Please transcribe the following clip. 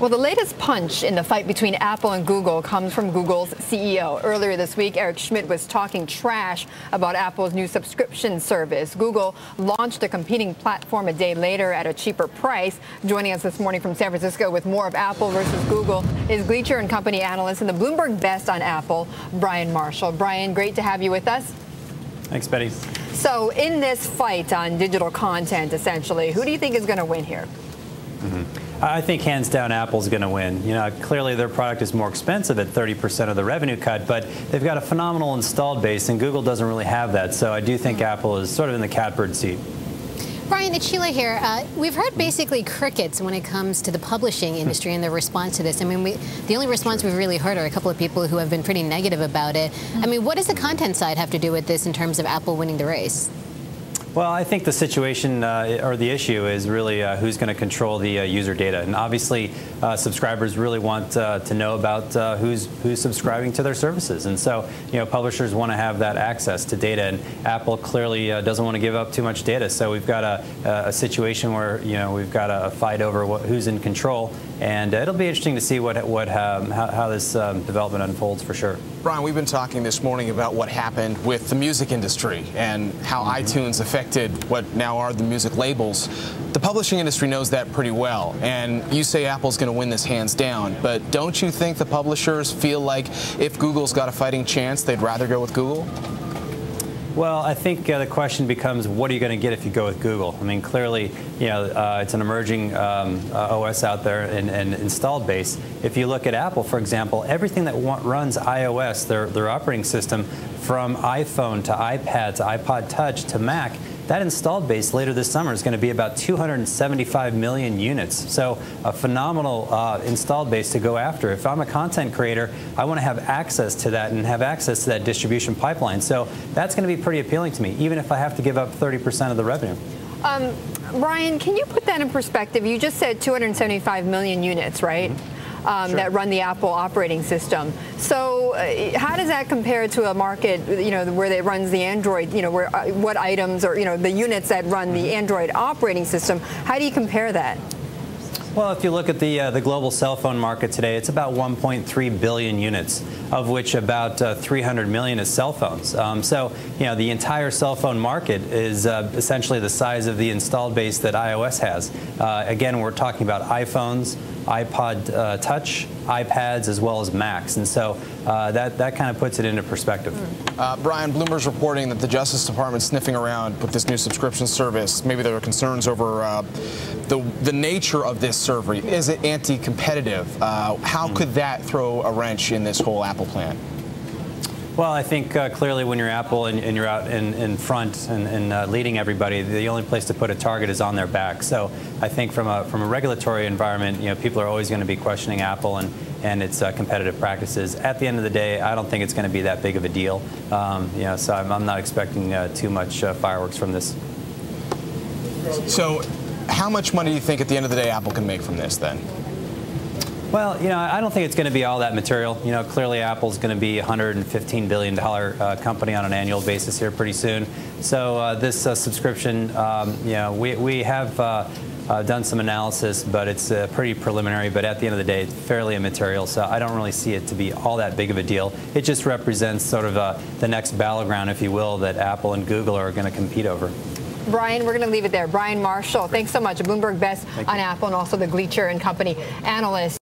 Well, the latest punch in the fight between Apple and Google comes from Google's CEO. Earlier this week, Eric Schmidt was talking trash about Apple's new subscription service. Google launched a competing platform a day later at a cheaper price. Joining us this morning from San Francisco with more of Apple versus Google is Gleacher Co analyst and the Bloomberg best on Apple, Brian Marshall. Brian, great to have you with us. Thanks, Betty. So in this fight on digital content, essentially, who do you think is going to win here? I think hands down Apple's going to win. You know, clearly their product is more expensive at 30% of the revenue cut, but they've got a phenomenal installed base, and Google doesn't really have that. So I do think Apple is sort of in the catbird seat. Brian, it's Sheila here. We've heard basically crickets when it comes to the publishing industry and their response to this. I mean, the only response we've really heard are a couple of people who have been pretty negative about it. I mean, what does the content side have to do with this in terms of Apple winning the race? Well, I think the situation or the issue is really who's going to control the user data. And obviously, subscribers really want to know about who's subscribing to their services. And so, you know, publishers want to have that access to data. And Apple clearly doesn't want to give up too much data. So we've got a situation where, you know, we've got a fight over who's in control. And it'll be interesting to see how this development unfolds for sure. Brian, we've been talking this morning about what happened with the music industry and how iTunes affected what now are the music labels. The publishing industry knows that pretty well, and you say Apple's going to win this hands down, but don't you think the publishers feel like if Google's got a fighting chance, they'd rather go with Google? Well, I think the question becomes, what are you going to get if you go with Google? I mean, clearly, you know, it's an emerging OS out there and installed base. If you look at Apple, for example, everything that runs iOS, their operating system, from iPhone to iPad to iPod Touch to Mac, that installed base later this summer is going to be about 275 million units. So a phenomenal installed base to go after. If I'm a content creator, I want to have access to that and have access to that distribution pipeline. So that's going to be pretty appealing to me, even if I have to give up 30% of the revenue. Brian, can you put that in perspective? You just said 275 million units, right? Sure. That run the Apple operating system. So how does that compare to a market, you know, where it runs the Android, you know, where what items or, you know, the units that run the Android operating system? How do you compare that? Well, if you look at the global cell phone market today, it's about 1.3 billion units, of which about 300 million is cell phones. So, you know, the entire cell phone market is essentially the size of the installed base that iOS has. Again, we're talking about iPhones, iPod Touch, iPads, as well as Macs. And so that kind of puts it into perspective. Brian, Bloomberg's reporting that the Justice Department's sniffing around with this new subscription service. Maybe there are concerns over the nature of this service. Is it anti-competitive? How could that throw a wrench in this whole Apple plan? Well, I think clearly when you're Apple and you're out in front and leading everybody, the only place to put a target is on their back. So I think from a regulatory environment, you know, people are always going to be questioning Apple and its competitive practices. At the end of the day, I don't think it's going to be that big of a deal. You know, so I'm not expecting too much fireworks from this. So how much money do you think at the end of the day Apple can make from this then? Well, you know, I don't think it's going to be all that material. You know, clearly Apple's going to be a $115 billion company on an annual basis here pretty soon. So this subscription, you know, we have done some analysis, but it's pretty preliminary. But at the end of the day, it's fairly immaterial. So I don't really see it to be all that big of a deal. It just represents sort of the next battleground, if you will, that Apple and Google are going to compete over. Brian, we're going to leave it there. Brian Marshall, thanks so much. Bloomberg best on Apple and also the Gleacher Co analyst.